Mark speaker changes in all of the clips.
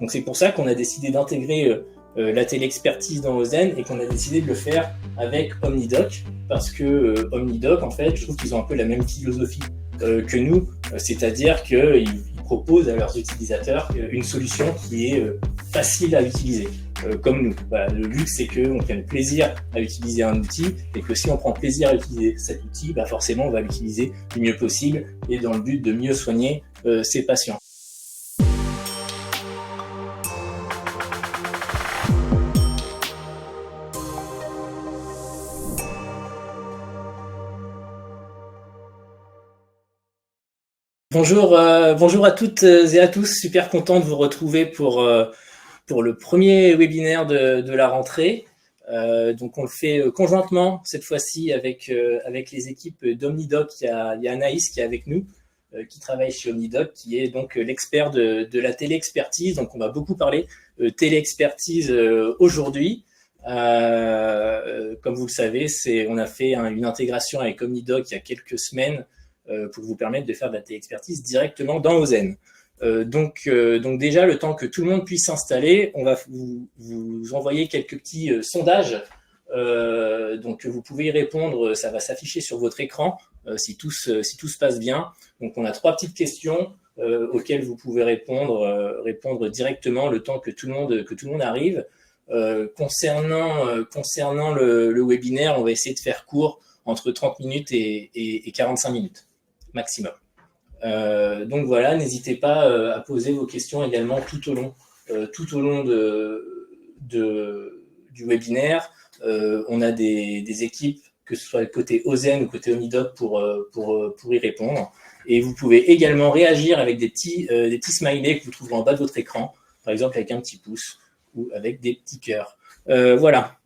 Speaker 1: Donc c'est pour ça qu'on a décidé d'intégrer la téléexpertise dans Ozen et qu'on a décidé de le faire avec OmniDoc, parce que OmniDoc, en fait, je trouve qu'ils ont un peu la même philosophie que nous, c'est-à-dire qu'ils proposent à leurs utilisateurs une solution qui est facile à utiliser, comme nous. Voilà, le but, c'est qu'on prenne plaisir à utiliser un outil, et que si on prend plaisir à utiliser cet outil, forcément, on va l'utiliser du mieux possible, et dans le but de mieux soigner ses patients. Bonjour à toutes et à tous, super content de vous retrouver pour le premier webinaire de la rentrée. Donc on le fait conjointement cette fois-ci avec les équipes d'OmniDoc. Il y a Anaïs qui est avec nous, qui travaille chez OmniDoc, qui est donc l'expert de la téléexpertise. Donc on va beaucoup parler téléexpertise aujourd'hui. Comme vous le savez, on a fait une intégration avec OmniDoc il y a quelques semaines pour vous permettre de faire de la téléexpertise directement dans Ozen. Donc déjà, le temps que tout le monde puisse s'installer, on va vous envoyer quelques petits sondages. Donc vous pouvez y répondre, ça va s'afficher sur votre écran si tout se passe bien. Donc on a 3 petites questions auxquelles vous pouvez répondre directement le temps que tout le monde arrive. Concernant le webinaire, on va essayer de faire court, entre 30 minutes et 45 minutes maximum. Donc voilà, n'hésitez pas à poser vos questions également tout au long du webinaire. On a des équipes, que ce soit côté Ozen ou côté OmniDoc, pour y répondre. Et vous pouvez également réagir avec des petits smileys que vous trouverez en bas de votre écran, par exemple avec un petit pouce ou avec des petits cœurs. Voilà.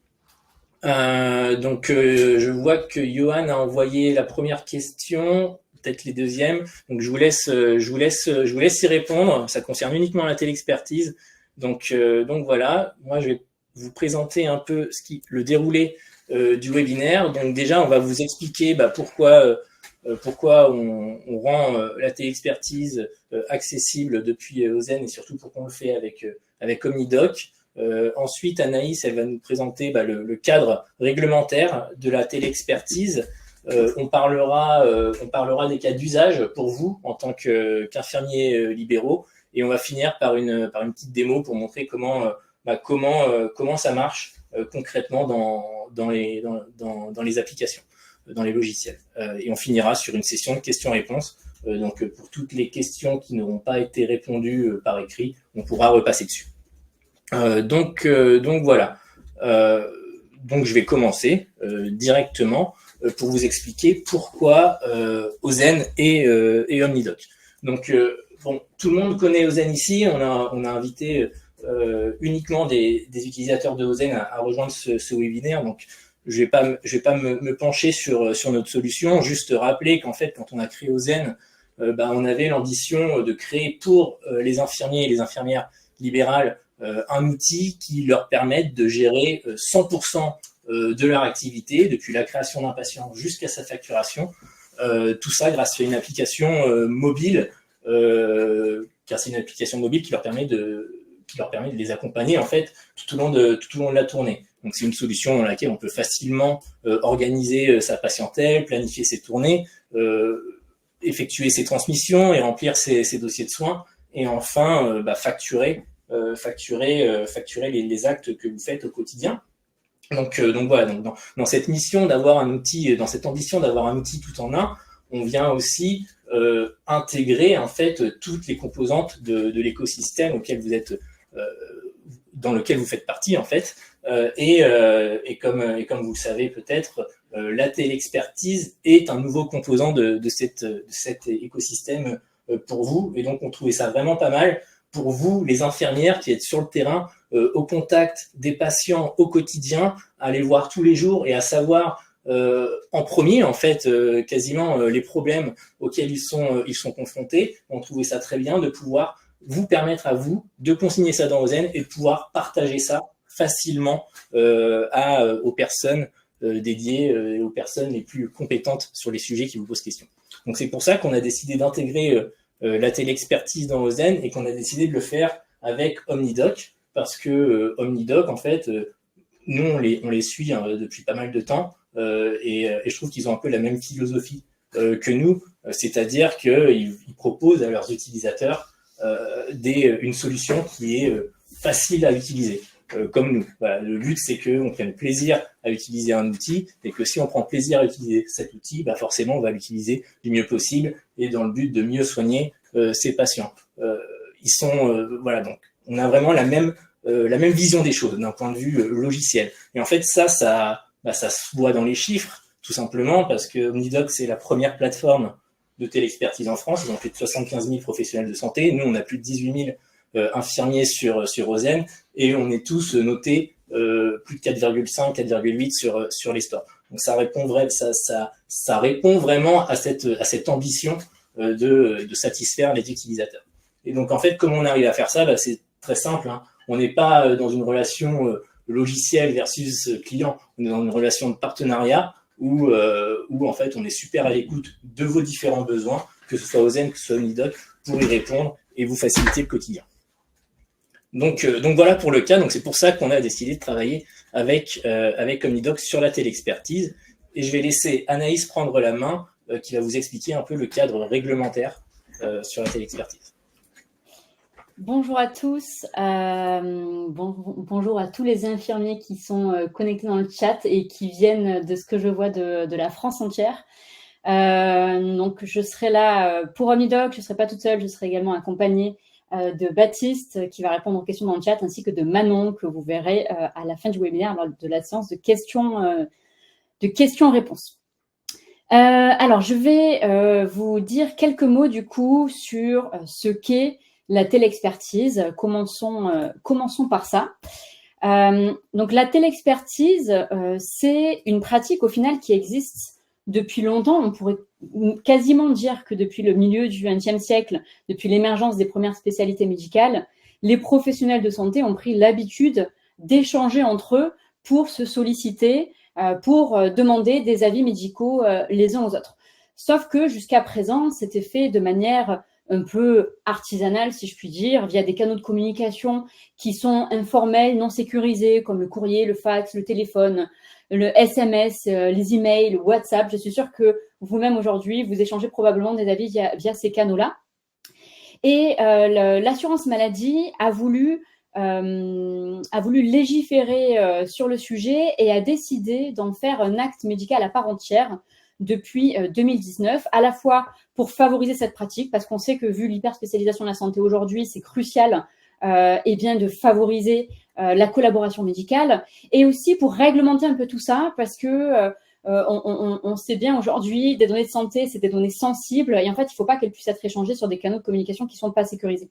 Speaker 1: Donc je vois que Johan a envoyé la première question, peut-être les deuxièmes. Donc je vous laisse y répondre. Ça concerne uniquement la téléexpertise. Donc voilà. Moi je vais vous présenter un peu le déroulé du webinaire. Donc déjà on va vous expliquer pourquoi on rend la téléexpertise accessible depuis Ozen, et surtout pourquoi on le fait avec OmniDoc. Ensuite, Anaïs, elle va nous présenter le cadre réglementaire de la téléexpertise. On parlera des cas d'usage pour vous en tant qu'infirmiers libéraux, et on va finir par une petite démo pour montrer comment ça marche concrètement dans les applications, dans les logiciels. Et on finira sur une session de questions-réponses. Donc pour toutes les questions qui n'auront pas été répondues par écrit, on pourra repasser dessus. Donc voilà. Donc je vais commencer directement pour vous expliquer pourquoi Ozen et OmniDoc. Donc tout le monde connaît Ozen ici. On a invité uniquement des utilisateurs de Ozen à rejoindre ce webinaire. Donc je vais pas me pencher sur notre solution. Juste rappeler qu'en fait, quand on a créé Ozen, on avait l'ambition de créer pour les infirmiers et les infirmières libérales un outil qui leur permette de gérer 100% de leur activité, depuis la création d'un patient jusqu'à sa facturation. Tout ça grâce à une application mobile, car c'est une application mobile qui leur permet de les accompagner en fait tout au long de la tournée. Donc c'est une solution dans laquelle on peut facilement organiser sa patientèle, planifier ses tournées, effectuer ses transmissions et remplir ses dossiers de soins, et enfin facturer les actes que vous faites au quotidien. Donc voilà, donc dans cette mission d'avoir un outil, dans cette ambition d'avoir un outil tout en un, on vient aussi intégrer en fait toutes les composantes de l'écosystème dans lequel vous faites partie en fait, et comme vous le savez peut-être, la téléexpertise est un nouveau composant de cet écosystème pour vous, et donc on trouvait ça vraiment pas mal pour vous, les infirmières qui êtes sur le terrain, au contact des patients au quotidien, à les voir tous les jours et à savoir en premier, en fait, quasiment les problèmes auxquels ils sont confrontés. On trouvait ça très bien de pouvoir vous permettre à vous de consigner ça dans Ozen et de pouvoir partager ça facilement aux personnes dédiées et aux personnes les plus compétentes sur les sujets qui vous posent question. Donc c'est pour ça qu'on a décidé d'intégrer la téléexpertise dans Ozen et qu'on a décidé de le faire avec OmniDoc, parce que OmniDoc, en fait, nous, on les suit depuis pas mal de temps, et je trouve qu'ils ont un peu la même philosophie que nous, c'est-à-dire qu'ils proposent à leurs utilisateurs une solution qui est facile à utiliser, comme nous. Voilà, le but, c'est qu'on prenne plaisir à utiliser un outil, et que si on prend plaisir à utiliser cet outil, bah forcément, on va l'utiliser du mieux possible, et dans le but de mieux soigner ses patients. Voilà, donc on a vraiment la même vision des choses d'un point de vue logiciel. Et en fait, ça se voit dans les chiffres, tout simplement, parce que OmniDoc, c'est la première plateforme de téléexpertise en France. Ils ont plus de 75 000 professionnels de santé. Nous, on a plus de 18 000 infirmiers sur Ozen, et on est tous notés plus de 4,5, 4,8 sur les stores. Donc ça répond vraiment à cette ambition de satisfaire les utilisateurs. Et donc en fait, comment on arrive à faire ça? Bah, c'est très simple, hein. On n'est pas dans une relation logiciel versus client, on est dans une relation de partenariat où en fait on est super à l'écoute de vos différents besoins, que ce soit Ozen, que ce soit OmniDoc, pour y répondre et vous faciliter le quotidien. Donc voilà pour le cas. Donc c'est pour ça qu'on a décidé de travailler avec OmniDoc sur la téléexpertise. Et je vais laisser Anaïs prendre la main, qui va vous expliquer un peu le cadre réglementaire sur la téléexpertise.
Speaker 2: Bonjour à tous, bonjour à tous les infirmiers qui sont connectés dans le chat et qui viennent de ce que je vois de la France entière. Donc je serai là pour OmniDoc, je ne serai pas toute seule, je serai également accompagnée de Baptiste qui va répondre aux questions dans le chat, ainsi que de Manon que vous verrez à la fin du webinaire lors de la séance de questions-réponses. Alors je vais vous dire quelques mots du coup sur ce qu'est la téléexpertise. Commençons par ça. Donc la téléexpertise, c'est une pratique au final qui existe depuis longtemps. On pourrait quasiment dire que depuis le milieu du XXe siècle, depuis l'émergence des premières spécialités médicales, les professionnels de santé ont pris l'habitude d'échanger entre eux pour se solliciter, pour demander des avis médicaux les uns aux autres. Sauf que jusqu'à présent, c'était fait de manière un peu artisanale, si je puis dire, via des canaux de communication qui sont informels, non sécurisés, comme le courrier, le fax, le téléphone, le SMS, les emails, le WhatsApp. Je suis sûre que vous-même aujourd'hui, vous échangez probablement des avis via ces canaux-là. Et l'assurance maladie a voulu légiférer sur le sujet et a décidé d'en faire un acte médical à part entière depuis 2019, à la fois pour favoriser cette pratique, parce qu'on sait que vu l'hyperspécialisation de la santé aujourd'hui, c'est crucial bien de favoriser la collaboration médicale, et aussi pour réglementer un peu tout ça, parce que on sait bien aujourd'hui, des données de santé, c'est des données sensibles, et en fait, il ne faut pas qu'elles puissent être échangées sur des canaux de communication qui ne sont pas sécurisés.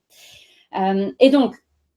Speaker 2: Et donc,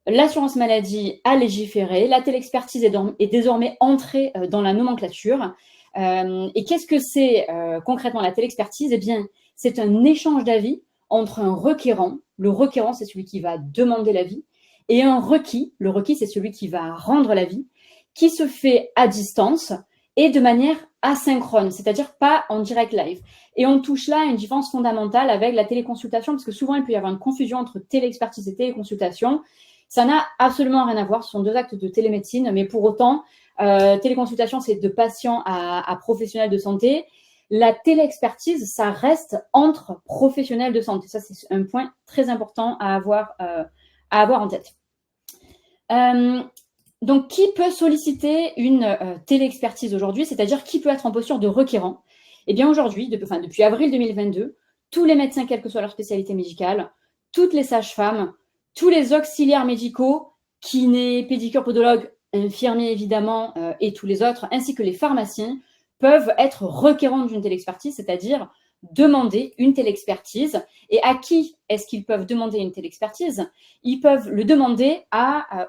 Speaker 2: l'assurance maladie a légiféré, la téléexpertise est désormais entrée dans la nomenclature. Et qu'est-ce que c'est concrètement la téléexpertise? Eh bien, c'est un échange d'avis entre un requérant. Le requérant, c'est celui qui va demander l'avis, et un requis. Le requis, c'est celui qui va rendre l'avis, qui se fait à distance et de manière asynchrone, c'est-à-dire pas en direct live. Et on touche là à une différence fondamentale avec la téléconsultation, parce que souvent, il peut y avoir une confusion entre téléexpertise et téléconsultation. Ça n'a absolument rien à voir, ce sont deux actes de télémédecine, mais pour autant, téléconsultation, c'est de patient à professionnels de santé. La téléexpertise, ça reste entre professionnels de santé. Ça, c'est un point très important à avoir en tête. Donc, qui peut solliciter une téléexpertise aujourd'hui, c'est-à-dire qui peut être en posture de requérant? Eh bien, aujourd'hui, depuis avril 2022, tous les médecins, quelle que soit leur spécialité médicale, toutes les sages-femmes, tous les auxiliaires médicaux, kinés, pédicures, podologues, infirmiers évidemment, et tous les autres, ainsi que les pharmaciens, peuvent être requérants d'une téléexpertise, c'est-à-dire demander une téléexpertise. Et à qui est-ce qu'ils peuvent demander une téléexpertise? Ils peuvent le demander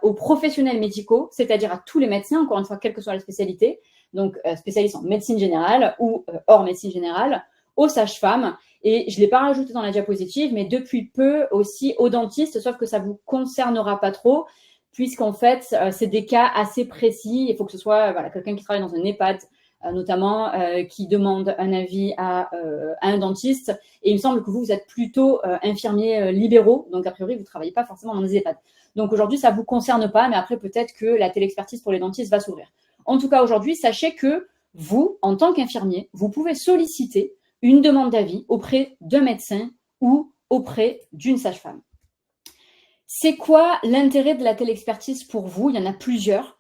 Speaker 2: aux professionnels médicaux, c'est-à-dire à tous les médecins, encore une fois, quelle que soit la spécialité, donc spécialistes en médecine générale ou hors médecine générale, aux sages-femmes, et je ne l'ai pas rajouté dans la diapositive, mais depuis peu aussi aux dentistes, sauf que ça ne vous concernera pas trop, puisqu'en fait, c'est des cas assez précis. Il faut que ce soit quelqu'un qui travaille dans un EHPAD, notamment qui demandent un avis à un dentiste. Et il me semble que vous êtes plutôt infirmiers libéraux, donc a priori, vous ne travaillez pas forcément dans des EHPAD. Donc aujourd'hui, ça ne vous concerne pas, mais après, peut-être que la téléexpertise pour les dentistes va s'ouvrir. En tout cas, aujourd'hui, sachez que vous, en tant qu'infirmier, vous pouvez solliciter une demande d'avis auprès d'un médecin ou auprès d'une sage-femme. C'est quoi l'intérêt de la téléexpertise pour vous? Il y en a plusieurs.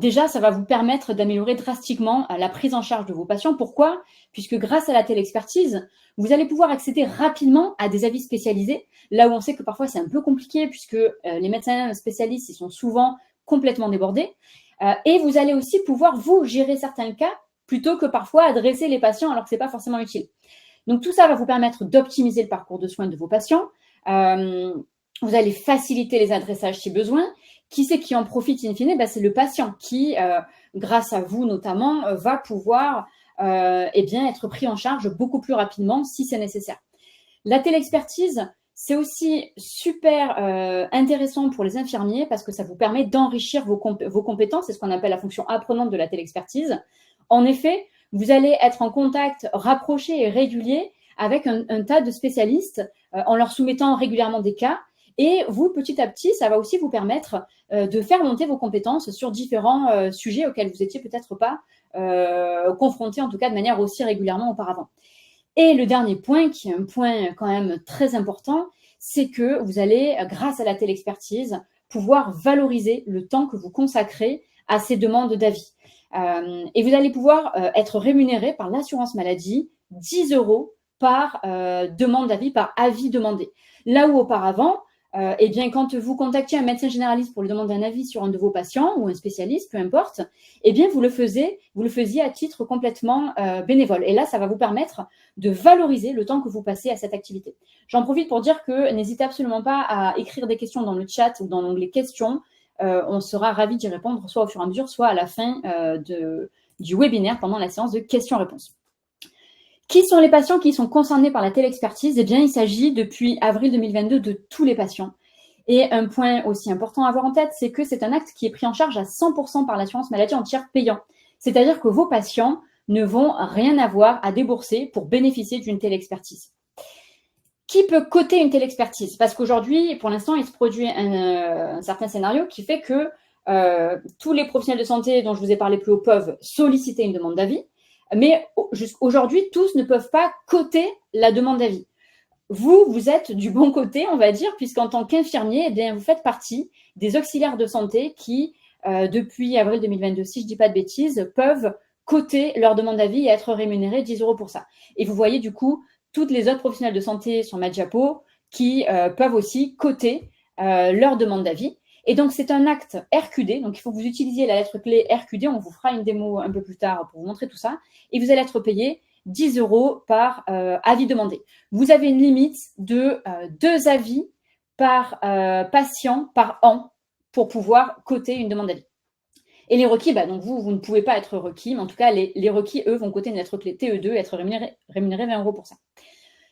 Speaker 2: Déjà, ça va vous permettre d'améliorer drastiquement la prise en charge de vos patients. Pourquoi? Puisque grâce à la téléexpertise, vous allez pouvoir accéder rapidement à des avis spécialisés, là où on sait que parfois c'est un peu compliqué, puisque les médecins spécialistes ils sont souvent complètement débordés. Et vous allez aussi pouvoir, vous, gérer certains cas, plutôt que parfois adresser les patients alors que ce n'est pas forcément utile. Donc tout ça va vous permettre d'optimiser le parcours de soins de vos patients. Vous allez faciliter les adressages si besoin. Qui c'est qui en profite in fine? C'est le patient qui, grâce à vous notamment, va pouvoir être pris en charge beaucoup plus rapidement si c'est nécessaire. La téléexpertise, c'est aussi super intéressant pour les infirmiers parce que ça vous permet d'enrichir vos compétences. C'est ce qu'on appelle la fonction apprenante de la téléexpertise. En effet, vous allez être en contact rapproché et régulier avec un tas de spécialistes en leur soumettant régulièrement des cas. Et vous, petit à petit, ça va aussi vous permettre de faire monter vos compétences sur différents sujets auxquels vous n'étiez peut-être pas confrontés, en tout cas de manière aussi régulièrement auparavant. Et le dernier point, qui est un point quand même très important, c'est que vous allez, grâce à la téléexpertise, pouvoir valoriser le temps que vous consacrez à ces demandes d'avis. Et vous allez pouvoir être rémunéré par l'assurance maladie 10 € par demande d'avis, par avis demandé. Là où auparavant, quand vous contactiez un médecin généraliste pour lui demander un avis sur un de vos patients ou un spécialiste, peu importe, vous le faisiez à titre complètement bénévole. Et là, ça va vous permettre de valoriser le temps que vous passez à cette activité. J'en profite pour dire que n'hésitez absolument pas à écrire des questions dans le chat ou dans l'onglet questions. On sera ravis d'y répondre, soit au fur et à mesure, soit à la fin du webinaire pendant la séance de questions-réponses. Qui sont les patients qui sont concernés par la téléexpertise? Il s'agit depuis avril 2022 de tous les patients. Et un point aussi important à avoir en tête, c'est que c'est un acte qui est pris en charge à 100% par l'assurance maladie en tiers payant. C'est-à-dire que vos patients ne vont rien avoir à débourser pour bénéficier d'une téléexpertise. Qui peut coter une téléexpertise? Parce qu'aujourd'hui, pour l'instant, il se produit un certain scénario qui fait que tous les professionnels de santé dont je vous ai parlé plus haut peuvent solliciter une demande d'avis. Mais aujourd'hui, tous ne peuvent pas coter la demande d'avis. Vous êtes du bon côté, on va dire, puisqu'en tant qu'infirmier, vous faites partie des auxiliaires de santé qui, depuis avril 2022, si je ne dis pas de bêtises, peuvent coter leur demande d'avis et être rémunérés 10 € pour ça. Et vous voyez du coup toutes les autres professionnels de santé sur Mediapo qui peuvent aussi coter leur demande d'avis. Et donc, c'est un acte RQD. Donc, il faut que vous utilisiez la lettre clé RQD. On vous fera une démo un peu plus tard pour vous montrer tout ça. Et vous allez être payé 10 € par avis demandé. Vous avez une limite de 2 avis par patient par an pour pouvoir coter une demande d'avis. Et les requis, donc vous ne pouvez pas être requis. Mais en tout cas, les requis, eux, vont coter une lettre clé TE2 et être rémunérés 20 € pour ça.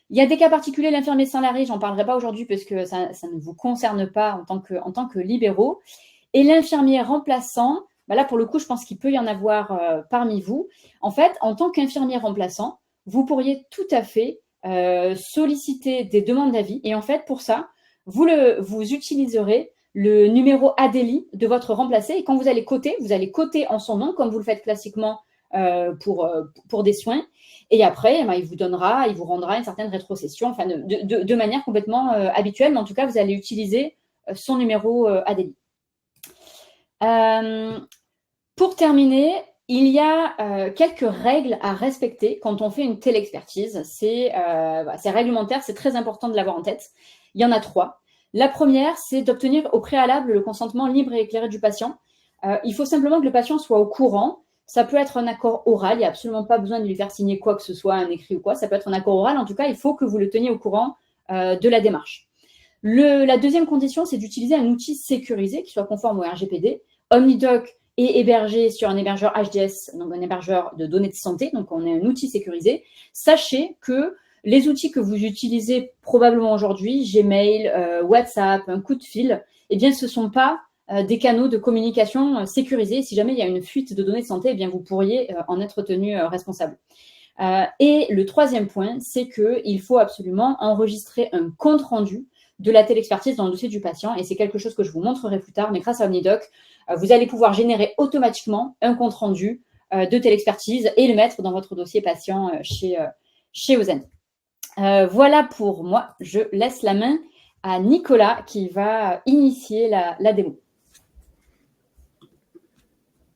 Speaker 2: Il y a des cas particuliers, l'infirmier salarié, j'en parlerai pas aujourd'hui parce que ça ne vous concerne pas en tant que libéraux. Et l'infirmier remplaçant, là pour le coup, je pense qu'il peut y en avoir parmi vous. En fait, en tant qu'infirmier remplaçant, vous pourriez tout à fait solliciter des demandes d'avis. Et en fait, pour ça, vous utiliserez le numéro ADELI de votre remplacé. Et quand vous allez coter en son nom, comme vous le faites classiquement pour des soins. Et après, il vous rendra une certaine rétrocession, enfin de manière complètement habituelle, mais en tout cas, vous allez utiliser son numéro ADELI. Pour terminer, il y a quelques règles à respecter quand on fait une téléexpertise. C'est réglementaire, c'est très important de l'avoir en tête. Il y en a 3. La première, c'est d'obtenir au préalable le consentement libre et éclairé du patient. Il faut simplement que le patient soit au courant. Ça peut être un accord oral, il n'y a absolument pas besoin de lui faire signer quoi que ce soit, un écrit ou quoi. Ça peut être un accord oral, en tout cas, il faut que vous le teniez au courant de la démarche. La deuxième condition, c'est d'utiliser un outil sécurisé qui soit conforme au RGPD. OmniDoc est hébergé sur un hébergeur HDS, donc un hébergeur de données de santé, donc on a un outil sécurisé. Sachez que les outils que vous utilisez probablement aujourd'hui, Gmail, WhatsApp, un coup de fil, ce ne sont pas des canaux de communication sécurisés. Si jamais il y a une fuite de données de santé, eh bien, vous pourriez en être tenu responsable. Et le troisième point, c'est qu'il faut absolument enregistrer un compte-rendu de la télexpertise dans le dossier du patient. Et c'est quelque chose que je vous montrerai plus tard, mais grâce à Omnidoc, vous allez pouvoir générer automatiquement un compte-rendu de télexpertise et le mettre dans votre dossier patient chez Ozen. Voilà pour moi. Je laisse la main à Nicolas qui va initier la démo.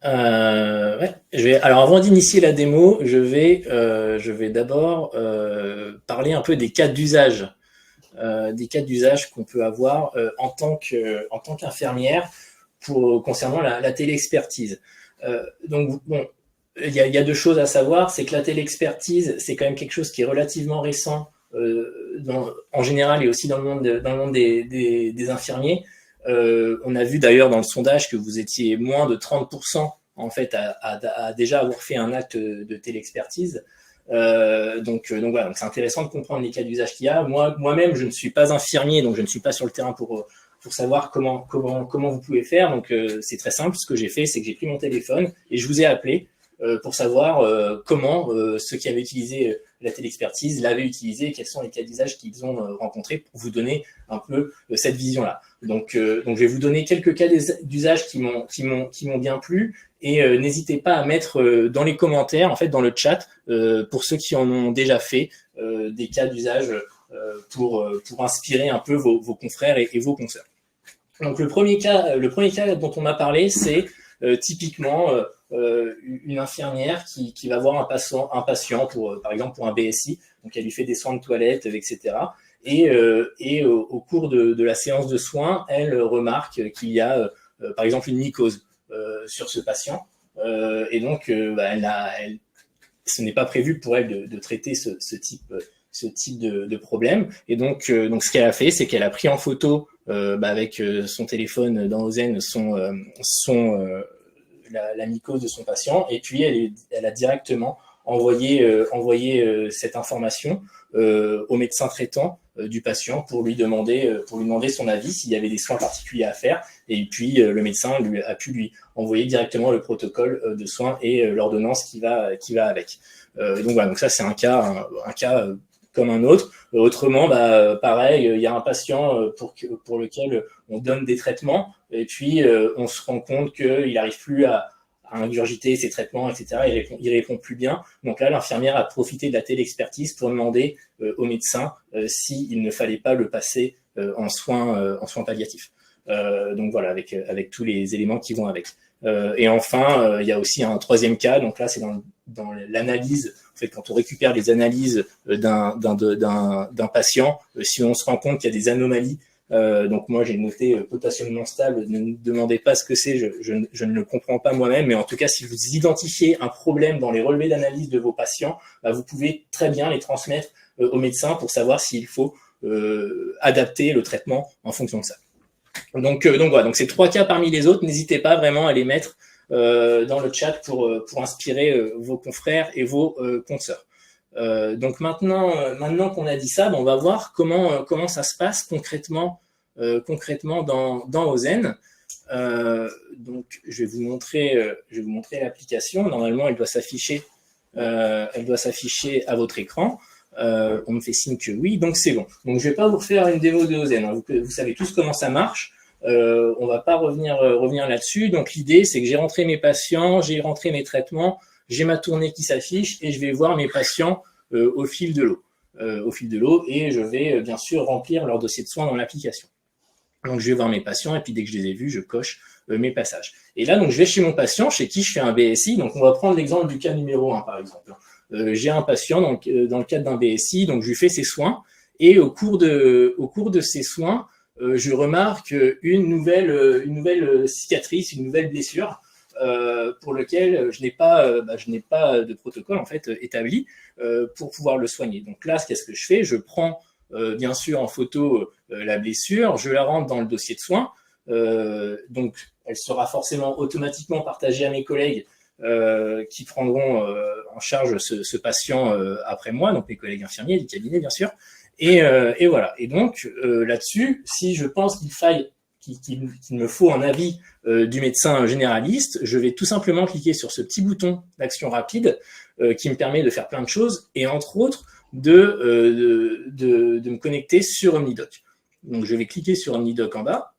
Speaker 1: Ouais, alors avant d'initier la démo, je vais d'abord parler un peu des cas d'usage, qu'on peut avoir en tant qu'infirmière concernant la téléexpertise. Donc bon, il y a deux choses à savoir, c'est que la téléexpertise, c'est quand même quelque chose qui est relativement récent en général et aussi dans le monde des infirmiers. On a vu d'ailleurs dans le sondage que vous étiez moins de 30% en fait à déjà avoir fait un acte de téléexpertise. Donc voilà, donc c'est intéressant de comprendre les cas d'usage qu'il y a. Moi-même, je ne suis pas infirmier, donc je ne suis pas sur le terrain pour savoir comment vous pouvez faire. Donc c'est très simple. Ce que j'ai fait, c'est que j'ai pris mon téléphone et je vous ai appelé pour savoir comment ceux qui avaient utilisé la téléexpertise l'avaient utilisé et quels sont les cas d'usage qu'ils ont rencontrés pour vous donner un peu cette vision-là. Donc je vais vous donner quelques cas d'usage qui m'ont bien plu et n'hésitez pas à mettre dans les commentaires, en fait dans le chat, pour ceux qui en ont déjà fait des cas d'usage pour inspirer un peu vos confrères et vos consoeurs. Donc le premier cas dont on m'a parlé, c'est typiquement une infirmière qui va voir un patient par exemple pour un BSI, donc elle lui fait des soins de toilette, etc. Et au cours de la séance de soins, elle remarque qu'il y a par exemple une mycose sur ce patient, et donc ce n'est pas prévu pour elle de traiter ce type de problème. Et donc ce qu'elle a fait, c'est qu'elle a pris en photo avec son téléphone dans Ozen la mycose de son patient, et puis elle a directement envoyé cette information au médecin traitant du patient pour lui demander son avis s'il y avait des soins particuliers à faire, et puis le médecin a pu lui envoyer directement le protocole de soins et l'ordonnance qui va avec. Donc voilà, donc ça c'est un cas comme un autre. Autrement, pareil, il y a un patient pour lequel on donne des traitements et puis on se rend compte qu'il n'arrive plus à ingurgiter ses traitements, etc. Il répond plus bien. Donc là, l'infirmière a profité de la téléexpertise pour demander au médecin s'il ne fallait pas le passer en soins palliatifs. Donc voilà, avec tous les éléments qui vont avec. Et enfin, il y a aussi un troisième cas. Donc là, c'est dans l'analyse. En fait, quand on récupère les analyses d'un patient, si on se rend compte qu'il y a des anomalies, donc moi j'ai noté potassium non stable, ne me demandez pas ce que c'est, je ne le comprends pas moi-même, mais en tout cas si vous identifiez un problème dans les relevés d'analyse de vos patients, vous pouvez très bien les transmettre au médecin pour savoir s'il faut adapter le traitement en fonction de ça. Donc voilà, donc ces trois cas parmi les autres, n'hésitez pas vraiment à les mettre dans le chat pour inspirer vos confrères et vos consoeurs. Donc maintenant qu'on a dit ça, on va voir comment ça se passe concrètement dans Ozen. Donc je vais vous montrer l'application. Normalement, elle doit s'afficher à votre écran. On me fait signe que oui, donc c'est bon. Donc je vais pas vous refaire une démo de Ozen, hein. Vous savez tous comment ça marche. On va pas revenir là-dessus. Donc l'idée, c'est que j'ai rentré mes patients, j'ai rentré mes traitements, j'ai ma tournée qui s'affiche et je vais voir mes patients au fil de l'eau. Et je vais bien sûr remplir leur dossier de soins dans l'application. Donc je vais voir mes patients et puis dès que je les ai vus, je coche mes passages. Et là, donc je vais chez mon patient, chez qui je fais un BSI. Donc on va prendre l'exemple du cas numéro 1 par exemple. J'ai un patient dans le cadre d'un BSI, donc je lui fais ses soins et au cours de ces soins, je remarque une nouvelle cicatrice, une nouvelle blessure pour lequel je n'ai pas de protocole en fait établi pour pouvoir le soigner. Donc là, qu'est-ce que je fais? Je prends bien sûr en photo la blessure, je la rentre dans le dossier de soins. Donc elle sera forcément automatiquement partagée à mes collègues qui prendront en charge ce patient après moi, donc mes collègues infirmiers du cabinet bien sûr. Et voilà. Et donc là-dessus, si je pense qu'il faille qu'il me faut un avis du médecin généraliste, je vais tout simplement cliquer sur ce petit bouton d'action rapide qui me permet de faire plein de choses et entre autres de me connecter sur OmniDoc. Donc je vais cliquer sur OmniDoc en bas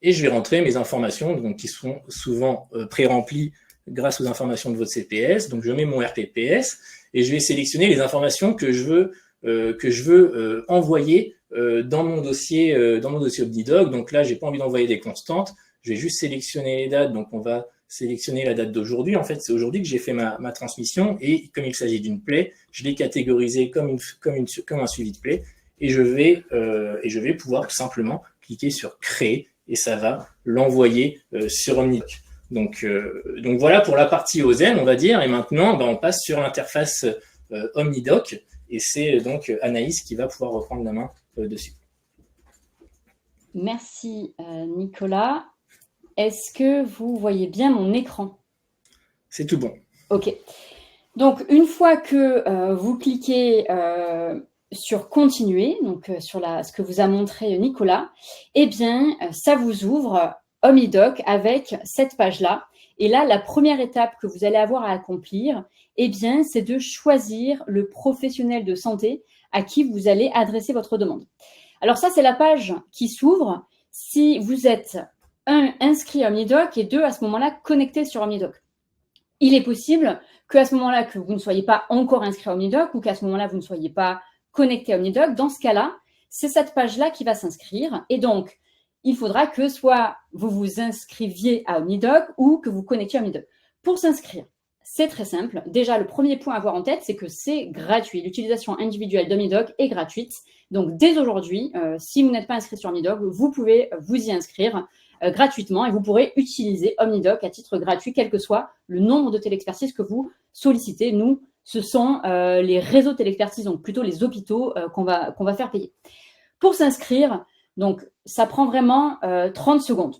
Speaker 1: et je vais rentrer mes informations donc, qui sont souvent pré-remplies grâce aux informations de votre CPS. Donc je mets mon RPPS et je vais sélectionner les informations que je veux envoyer dans mon dossier OmniDoc. Donc là, j'ai pas envie d'envoyer des constantes. Je vais juste sélectionner les dates. Donc on va sélectionner la date d'aujourd'hui. En fait, c'est aujourd'hui que j'ai fait ma transmission et comme il s'agit d'une plaie, je l'ai catégorisé comme un suivi de plaie et je vais pouvoir tout simplement cliquer sur créer et ça va l'envoyer sur OmniDoc. Donc voilà pour la partie OZEN, on va dire. Et maintenant, on passe sur l'interface OmniDoc et c'est donc Anaïs qui va pouvoir reprendre la main dessus.
Speaker 2: Merci Nicolas. Est-ce que vous voyez bien mon écran?
Speaker 1: C'est tout bon.
Speaker 2: Ok. Donc, une fois que vous cliquez sur continuer, donc sur ce que vous a montré Nicolas, eh bien, ça vous ouvre OmniDoc avec cette page-là. Et là, la première étape que vous allez avoir à accomplir, eh bien, c'est de choisir le professionnel de santé à qui vous allez adresser votre demande. Alors ça, c'est la page qui s'ouvre si vous êtes inscrit à OmniDoc et 2, à ce moment-là, connecté sur OmniDoc. Il est possible qu'à ce moment-là, que vous ne soyez pas encore inscrit à OmniDoc ou qu'à ce moment-là, vous ne soyez pas connecté à OmniDoc. Dans ce cas-là, c'est cette page-là qui va s'inscrire. Et donc, il faudra que soit vous vous inscriviez à OmniDoc ou que vous connectiez à OmniDoc. Pour s'inscrire, c'est très simple. Déjà, le premier point à avoir en tête, c'est que c'est gratuit. L'utilisation individuelle d'OmniDoc est gratuite. Donc, dès aujourd'hui, si vous n'êtes pas inscrit sur OmniDoc, vous pouvez vous y inscrire gratuitement et vous pourrez utiliser OmniDoc à titre gratuit, quel que soit le nombre de téléexpertises que vous sollicitez. Nous, ce sont les réseaux de téléexpertise, donc plutôt les hôpitaux qu'on va faire payer. Pour s'inscrire, donc ça prend vraiment 30 secondes.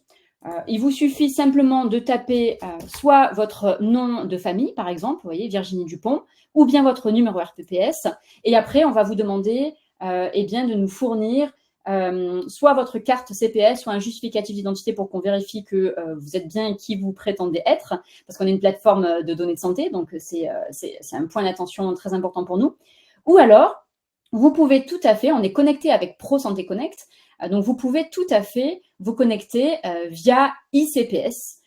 Speaker 2: Il vous suffit simplement de taper soit votre nom de famille, par exemple, vous voyez, Virginie Dupont, ou bien votre numéro RPPS. Et après, on va vous demander eh bien, de nous fournir soit votre carte CPS, soit un justificatif d'identité pour qu'on vérifie que vous êtes bien qui vous prétendez être, parce qu'on est une plateforme de données de santé, donc c'est un point d'attention très important pour nous. Ou alors, vous pouvez tout à fait, on est connecté avec Pro Santé Connect, donc vous pouvez tout à fait vous connecter via ICPS.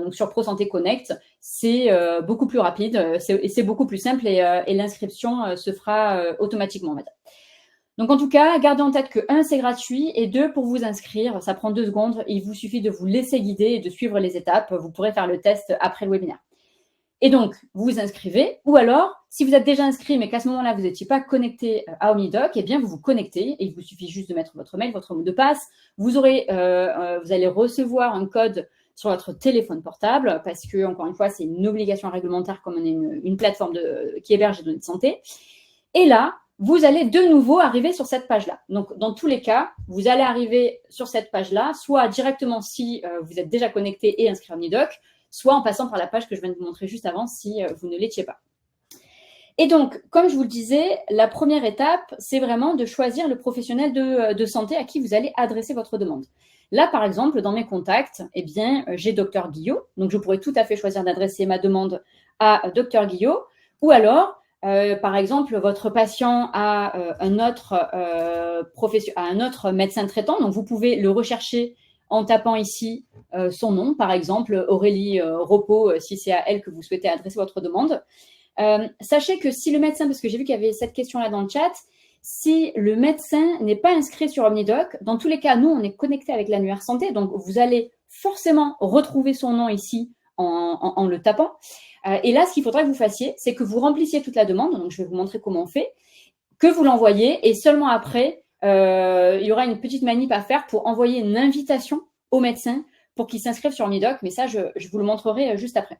Speaker 2: Donc sur Pro Santé Connect, c'est beaucoup plus rapide et c'est beaucoup plus simple et l'inscription se fera automatiquement, on va dire. Donc, en tout cas, gardez en tête que 1, c'est gratuit et 2, pour vous inscrire, ça prend 2 secondes. Il vous suffit de vous laisser guider et de suivre les étapes. Vous pourrez faire le test après le webinaire. Et donc, vous vous inscrivez ou alors, si vous êtes déjà inscrit mais qu'à ce moment-là, vous n'étiez pas connecté à OmniDoc, eh bien, vous vous connectez et il vous suffit juste de mettre votre mail, votre mot de passe. Vous allez recevoir un code sur votre téléphone portable parce que, encore une fois, c'est une obligation réglementaire comme on est une plateforme qui héberge les données de santé. Et là, vous allez de nouveau arriver sur cette page-là. Donc, dans tous les cas, vous allez arriver sur cette page-là, soit directement si vous êtes déjà connecté et inscrit à OmniDoc, soit en passant par la page que je viens de vous montrer juste avant si vous ne l'étiez pas. Et donc, comme je vous le disais, la première étape, c'est vraiment de choisir le professionnel de santé à qui vous allez adresser votre demande. Là, par exemple, dans mes contacts, eh bien, j'ai Dr Guillot. Donc, je pourrais tout à fait choisir d'adresser ma demande à Dr Guillot. Ou alors, par exemple, votre patient a un autre médecin traitant. Donc, vous pouvez le rechercher en tapant ici son nom, par exemple, Aurélie Repos, si c'est à elle que vous souhaitez adresser votre demande. Sachez que si le médecin, parce que j'ai vu qu'il y avait cette question-là dans le chat, si le médecin n'est pas inscrit sur OmniDoc, dans tous les cas, nous, on est connecté avec l'annuaire santé, donc vous allez forcément retrouver son nom ici en le tapant. Et là, ce qu'il faudra que vous fassiez, c'est que vous remplissiez toute la demande, donc je vais vous montrer comment on fait, que vous l'envoyez, et seulement après, il y aura une petite manip à faire pour envoyer une invitation au médecin pour qu'il s'inscrive sur OmniDoc, mais ça, je vous le montrerai juste après.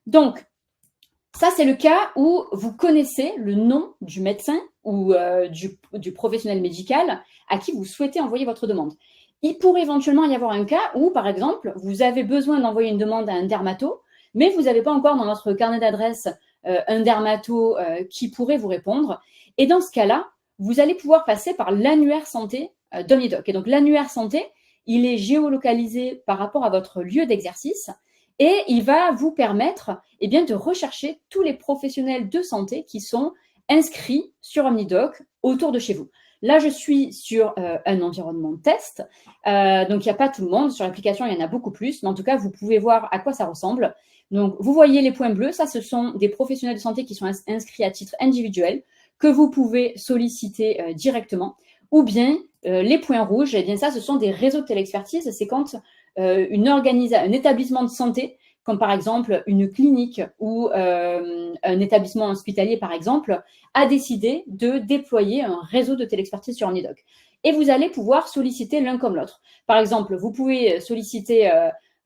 Speaker 2: Donc, ça, c'est le cas où vous connaissez le nom du médecin ou du professionnel médical à qui vous souhaitez envoyer votre demande. Il pourrait éventuellement y avoir un cas où, par exemple, vous avez besoin d'envoyer une demande à un dermato, mais vous n'avez pas encore dans votre carnet d'adresse un dermato qui pourrait vous répondre. Et dans ce cas-là, vous allez pouvoir passer par l'annuaire santé d'OmniDoc. Et donc, l'annuaire santé, il est géolocalisé par rapport à votre lieu d'exercice et il va vous permettre de rechercher tous les professionnels de santé qui sont inscrits sur OmniDoc autour de chez vous. Là, je suis sur un environnement de test, donc il n'y a pas tout le monde. Sur l'application, il y en a beaucoup plus, mais en tout cas, vous pouvez voir à quoi ça ressemble. Donc, vous voyez les points bleus, ça, ce sont des professionnels de santé qui sont inscrits à titre individuel, que vous pouvez solliciter directement. Ou bien, les points rouges, ça, ce sont des réseaux de télexpertise. C'est quand un établissement de santé, comme par exemple une clinique ou un établissement hospitalier, par exemple, a décidé de déployer un réseau de télexpertise sur OmniDoc. Et vous allez pouvoir solliciter l'un comme l'autre. Par exemple, vous pouvez solliciter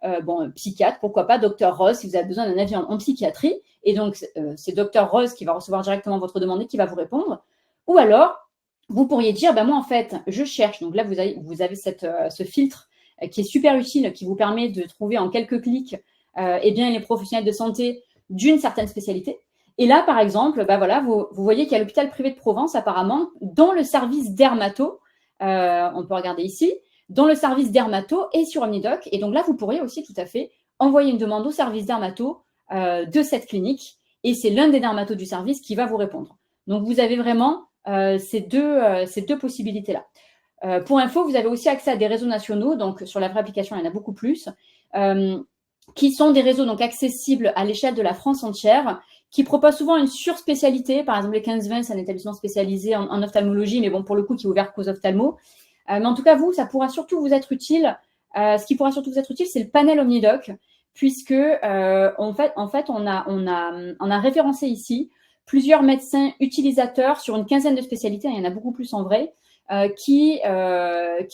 Speaker 2: un psychiatre, pourquoi pas, Dr Rose, si vous avez besoin d'un avis en psychiatrie. Et donc, c'est Dr Rose qui va recevoir directement votre demande et qui va vous répondre. Ou alors, vous pourriez dire, moi, en fait, je cherche. Donc là, vous avez ce filtre qui est super utile, qui vous permet de trouver en quelques clics les professionnels de santé d'une certaine spécialité. Et là, par exemple, vous voyez qu'il y a l'hôpital privé de Provence, apparemment, dans le service dermato, on peut regarder ici, dans le service dermato et sur OmniDoc. Et donc là, vous pourriez aussi tout à fait envoyer une demande au service dermato de cette clinique. Et c'est l'un des dermatos du service qui va vous répondre. Donc, vous avez vraiment ces deux possibilités-là. Pour info, vous avez aussi accès à des réseaux nationaux. Donc, sur la vraie application, il y en a beaucoup plus. Qui sont des réseaux donc accessibles à l'échelle de la France entière, qui proposent souvent une surspécialité. Par exemple, les 15-20, c'est un établissement spécialisé en ophtalmologie, mais bon, pour le coup, qui est ouvert qu'aux ophtalmos. Mais en tout cas, ça pourra surtout vous être utile. Ce qui pourra surtout vous être utile, c'est le panel OmniDoc, puisque en fait, on a référencé ici plusieurs médecins utilisateurs sur une quinzaine de spécialités, il y en a beaucoup plus en vrai, qui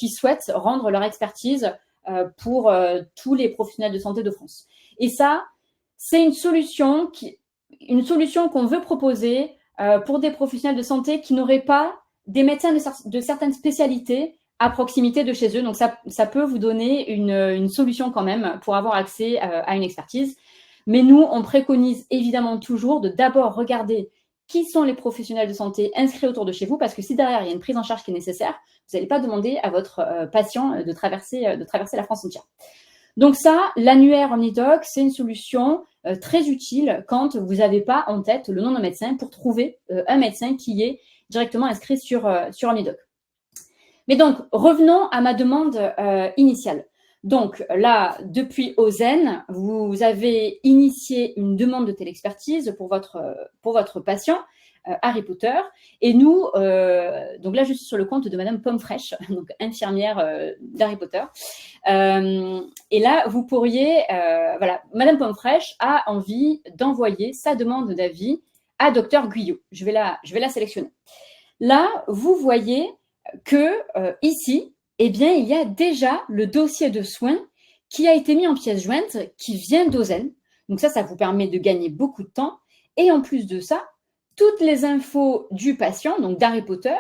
Speaker 2: souhaitent rendre leur expertise pour tous les professionnels de santé de France. Et ça, c'est une solution qu'on veut proposer pour des professionnels de santé qui n'auraient pas des médecins de certaines spécialités à proximité de chez eux. Donc, ça peut vous donner une solution quand même pour avoir accès à une expertise. Mais nous, on préconise évidemment toujours de d'abord regarder qui sont les professionnels de santé inscrits autour de chez vous, parce que si derrière, il y a une prise en charge qui est nécessaire, vous n'allez pas demander à votre patient de traverser la France entière. Donc ça, l'annuaire OmniDoc, c'est une solution très utile quand vous n'avez pas en tête le nom d'un médecin pour trouver un médecin qui est directement inscrit sur OmniDoc. Mais donc, revenons à ma demande initiale. Donc là, depuis OZEN, vous avez initié une demande de télexpertise pour votre patient, Harry Potter. Et nous, donc là, je suis sur le compte de Madame Pomme-Fraîche, donc infirmière d'Harry Potter. Et là, vous pourriez, Madame Pomme-Fraîche a envie d'envoyer sa demande d'avis à Dr Guyot. Je vais la sélectionner. Là, vous voyez que ici, il y a déjà le dossier de soins qui a été mis en pièce jointe, qui vient d'OZEN. Donc ça vous permet de gagner beaucoup de temps. Et en plus de ça, toutes les infos du patient, donc d'Harry Potter,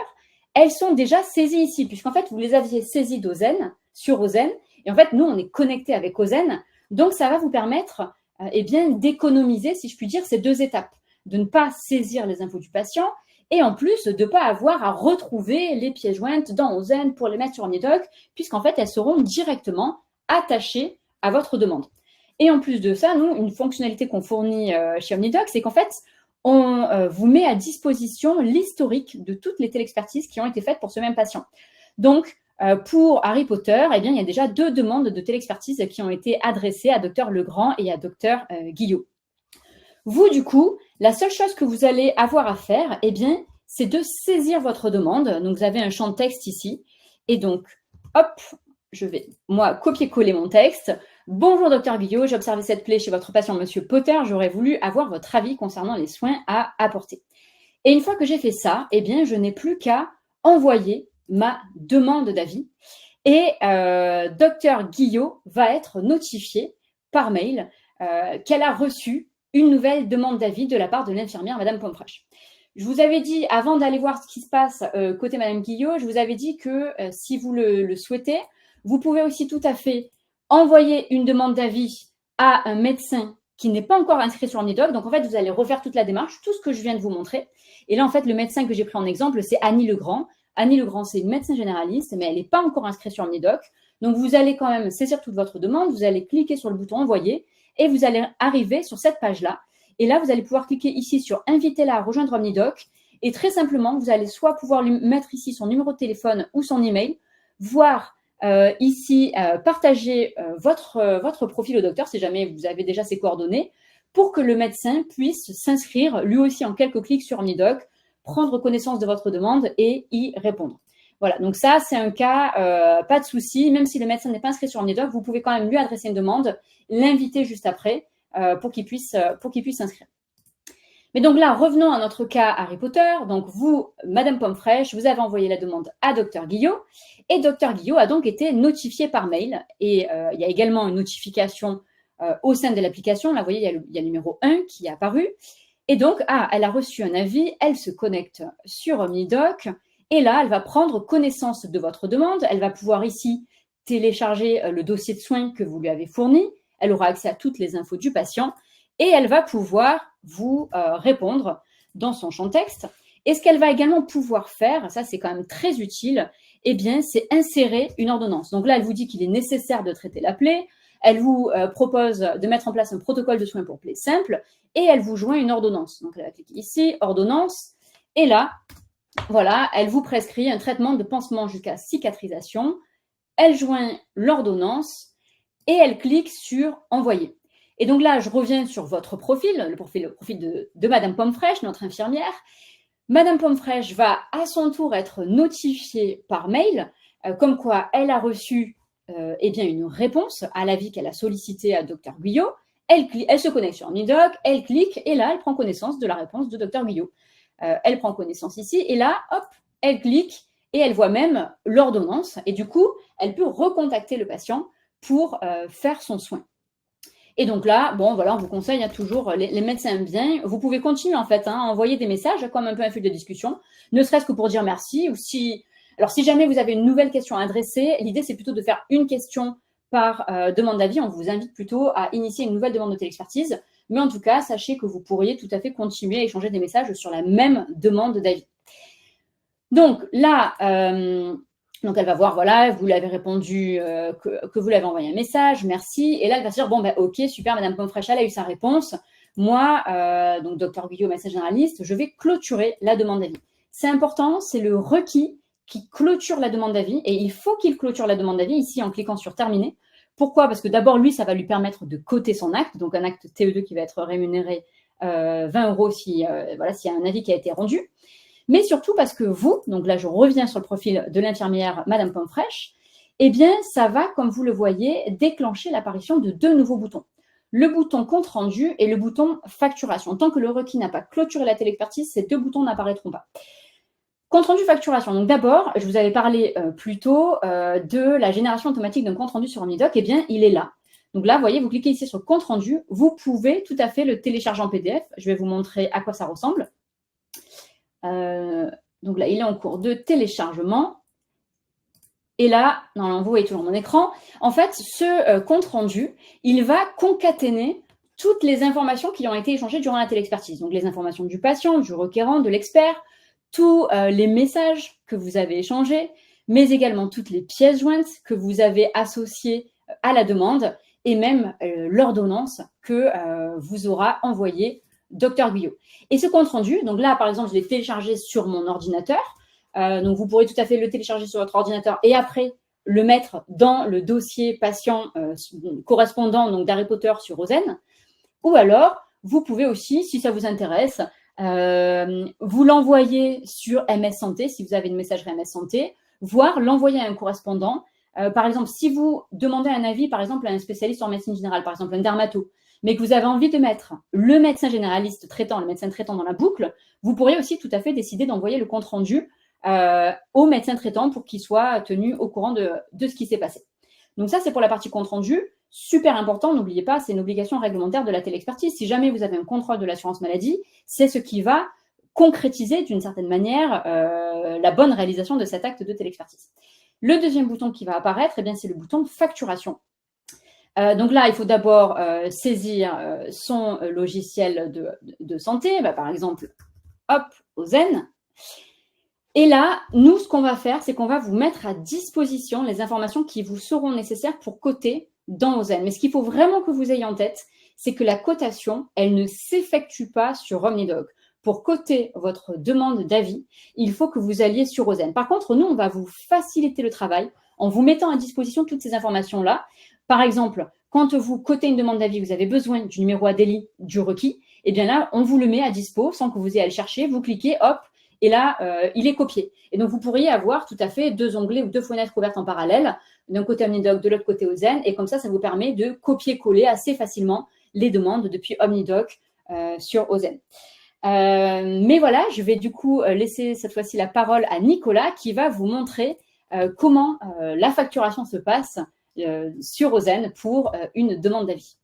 Speaker 2: elles sont déjà saisies ici, puisqu'en fait, vous les aviez saisies d'OZEN, sur OZEN. Et en fait, nous, on est connecté avec OZEN. Donc, ça va vous permettre d'économiser, si je puis dire, ces deux étapes. De ne pas saisir les infos du patient et en plus de ne pas avoir à retrouver les pièces jointes dans OZEN pour les mettre sur OmniDoc, puisqu'en fait, elles seront directement attachées à votre demande. Et en plus de ça, nous, une fonctionnalité qu'on fournit chez OmniDoc, c'est qu'en fait, on vous met à disposition l'historique de toutes les télexpertises qui ont été faites pour ce même patient. Donc, pour Harry Potter, il y a déjà 2 demandes de télexpertise qui ont été adressées à Dr Legrand et à Dr Guyot. Vous, du coup, la seule chose que vous allez avoir à faire, c'est de saisir votre demande. Donc, vous avez un champ de texte ici. Et donc, hop, je vais, moi, copier-coller mon texte. Bonjour, Dr Guyot, j'ai observé cette plaie chez votre patient, Monsieur Potter. J'aurais voulu avoir votre avis concernant les soins à apporter. Et une fois que j'ai fait ça, je n'ai plus qu'à envoyer ma demande d'avis. Et Dr Guyot va être notifié par mail qu'elle a reçu une nouvelle demande d'avis de la part de l'infirmière Madame Pomme-Fraîche. Je vous avais dit, avant d'aller voir ce qui se passe côté Madame Guyot, je vous avais dit que si vous le souhaitez, vous pouvez aussi tout à fait envoyer une demande d'avis à un médecin qui n'est pas encore inscrit sur OmniDoc. Donc, en fait, vous allez refaire toute la démarche, tout ce que je viens de vous montrer. Et là, en fait, le médecin que j'ai pris en exemple, c'est Annie Legrand. Annie Legrand, c'est une médecin généraliste, mais elle n'est pas encore inscrite sur OmniDoc. Donc, vous allez quand même saisir toute votre demande, vous allez cliquer sur le bouton « Envoyer » et vous allez arriver sur cette page-là. Et là, vous allez pouvoir cliquer ici sur « Invitez-la à rejoindre OmniDoc » et très simplement, vous allez soit pouvoir lui mettre ici son numéro de téléphone ou son email, voire ici partager votre profil au docteur si jamais vous avez déjà ses coordonnées, pour que le médecin puisse s'inscrire lui aussi en quelques clics sur OmniDoc, prendre connaissance de votre demande et y répondre. Voilà, donc ça, c'est un cas, pas de souci. Même si le médecin n'est pas inscrit sur OmniDoc, vous pouvez quand même lui adresser une demande, l'inviter juste après pour qu'il puisse s'inscrire. Mais donc là, revenons à notre cas Harry Potter. Donc vous, Madame Pomme-Fraîche, vous avez envoyé la demande à Dr Guillot et Dr Guillot a donc été notifié par mail. Et il y a également une notification au sein de l'application. Là, vous voyez, il y a le numéro 1 qui est apparu. Et donc, elle a reçu un avis, elle se connecte sur OmniDoc et là, elle va prendre connaissance de votre demande. Elle va pouvoir ici télécharger le dossier de soins que vous lui avez fourni. Elle aura accès à toutes les infos du patient et elle va pouvoir vous répondre dans son champ texte. Et ce qu'elle va également pouvoir faire, ça c'est quand même très utile, eh bien, c'est insérer une ordonnance. Donc là, elle vous dit qu'il est nécessaire de traiter la plaie. Elle vous propose de mettre en place un protocole de soins pour plaie simple et elle vous joint une ordonnance. Donc, elle va cliquer ici, ordonnance, et là, voilà, elle vous prescrit un traitement de pansement jusqu'à cicatrisation. Elle joint l'ordonnance et elle clique sur envoyer. Et donc là, je reviens sur votre profil, le profil de Madame Pomme-Fraîche, notre infirmière. Madame Pomme-Fraîche va à son tour être notifiée par mail, comme quoi elle a reçu eh bien, une réponse à l'avis qu'elle a sollicité à Dr Guillot. Elle se connecte sur OmniDoc, elle clique et là, elle prend connaissance de la réponse de Dr Guillot. Elle prend connaissance ici et là, hop, elle clique et elle voit même l'ordonnance. Et du coup, elle peut recontacter le patient pour faire son soin. Et donc là, bon, voilà, on vous conseille toujours, les médecins aiment bien. Vous pouvez continuer en fait à envoyer des messages comme un peu un fil de discussion, ne serait-ce que pour dire merci ou si... Alors, si jamais vous avez une nouvelle question à adresser, l'idée, c'est plutôt de faire une question par demande d'avis. On vous invite plutôt à initier une nouvelle demande de téléexpertise. Mais en tout cas, sachez que vous pourriez tout à fait continuer à échanger des messages sur la même demande d'avis. Donc là, donc elle va voir, voilà, vous l'avez répondu, que vous l'avez envoyé un message, merci. Et là, elle va se dire, bon, ben, ok, super, Madame Pomme-Fraîche, elle a eu sa réponse. Moi, donc Dr Guillot, médecin généraliste, je vais clôturer la demande d'avis. C'est important, c'est le requis qui clôture la demande d'avis et il faut qu'il clôture la demande d'avis ici en cliquant sur terminer. Pourquoi? Parce que d'abord, lui, ça va lui permettre de coter son acte, donc un acte TE2 qui va être rémunéré 20 € si, voilà, s'il y a un avis qui a été rendu. Mais surtout parce que vous, donc là, je reviens sur le profil de l'infirmière Madame Pomme-Fraîche, eh bien, ça va, comme vous le voyez, déclencher l'apparition de deux nouveaux boutons. Le bouton compte rendu et le bouton facturation. Tant que le requis n'a pas clôturé la téléexpertise, ces deux boutons n'apparaîtront pas. Compte rendu facturation. Donc d'abord, je vous avais parlé plus tôt de la génération automatique d'un compte rendu sur OmniDoc. Eh bien, il est là. Donc là, vous voyez, vous cliquez ici sur compte rendu. Vous pouvez tout à fait le télécharger en PDF. Je vais vous montrer à quoi ça ressemble. Donc là, il est en cours de téléchargement. Et là, normalement, vous voyez toujours mon écran. En fait, ce compte rendu, il va concaténer toutes les informations qui ont été échangées durant la téléexpertise. Donc les informations du patient, du requérant, de l'expert, tous les messages que vous avez échangés, mais également toutes les pièces jointes que vous avez associées à la demande et même l'ordonnance que vous aura envoyée Dr Guillot. Et ce compte rendu, donc là par exemple je l'ai téléchargé sur mon ordinateur, donc vous pourrez tout à fait le télécharger sur votre ordinateur et après le mettre dans le dossier patient correspondant donc d'Harry Potter sur Rosen, ou alors vous pouvez aussi, si ça vous intéresse, vous l'envoyer sur MS Santé, si vous avez une messagerie MS Santé, voire l'envoyer à un correspondant. Par exemple, si vous demandez un avis, par exemple, à un spécialiste en médecine générale, par exemple un dermato, mais que vous avez envie de mettre le médecin généraliste traitant, le médecin traitant dans la boucle, vous pourriez aussi tout à fait décider d'envoyer le compte-rendu au médecin traitant pour qu'il soit tenu au courant de ce qui s'est passé. Donc ça, c'est pour la partie compte-rendu. Super important, n'oubliez pas, c'est une obligation réglementaire de la téléexpertise. Si jamais vous avez un contrôle de l'assurance maladie, c'est ce qui va concrétiser d'une certaine manière la bonne réalisation de cet acte de téléexpertise. Le deuxième bouton qui va apparaître, eh bien, c'est le bouton facturation. Donc là, il faut d'abord saisir son logiciel de santé, par exemple, hop, Ozen. Et là, nous, ce qu'on va faire, c'est qu'on va vous mettre à disposition les informations qui vous seront nécessaires pour coter dans Ozen. Mais ce qu'il faut vraiment que vous ayez en tête, c'est que la cotation, elle ne s'effectue pas sur OmniDoc. Pour coter votre demande d'avis, il faut que vous alliez sur Ozen. Par contre, nous, on va vous faciliter le travail en vous mettant à disposition toutes ces informations-là. Par exemple, quand vous cotez une demande d'avis, vous avez besoin du numéro ADELI du requis, et bien là, on vous le met à dispo sans que vous ayez à le chercher. Vous cliquez, hop, et là, il est copié. Et donc, vous pourriez avoir tout à fait 2 onglets ou 2 fenêtres ouvertes en parallèle, d'un côté OmniDoc, de l'autre côté Ozen, et comme ça vous permet de copier-coller assez facilement les demandes depuis OmniDoc sur Ozen. Mais voilà, je vais du coup laisser cette fois-ci la parole à Nicolas qui va vous montrer comment la facturation se passe sur Ozen pour une demande d'avis.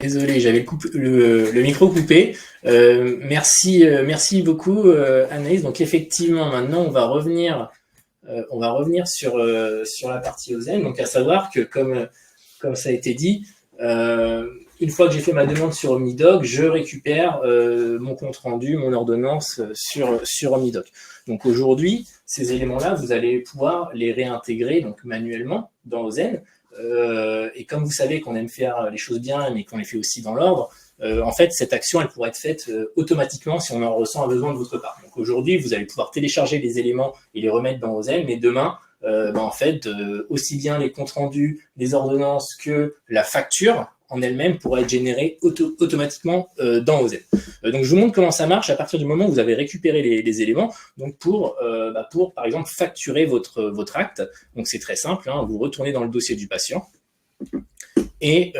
Speaker 1: Désolé, j'avais le micro coupé. Merci beaucoup, Anaïs. Donc effectivement, maintenant, on va revenir sur la partie Ozen. Donc à savoir que comme ça a été dit, une fois que j'ai fait ma demande sur OmniDoc, je récupère mon compte rendu, mon ordonnance sur OmniDoc. Donc aujourd'hui, ces éléments-là, vous allez pouvoir les réintégrer donc manuellement dans Ozen. Et comme vous savez qu'on aime faire les choses bien, mais qu'on les fait aussi dans l'ordre, en fait, cette action, elle pourrait être faite automatiquement si on en ressent un besoin de votre part. Donc aujourd'hui, vous allez pouvoir télécharger les éléments et les remettre dans Ozen, mais demain, en fait, aussi bien les comptes rendus, les ordonnances que la facture en elle-même pourra être générée automatiquement dans Ozen. Donc je vous montre comment ça marche à partir du moment où vous avez récupéré les éléments. Donc pour par exemple facturer votre acte. Donc c'est très simple, hein, vous retournez dans le dossier du patient et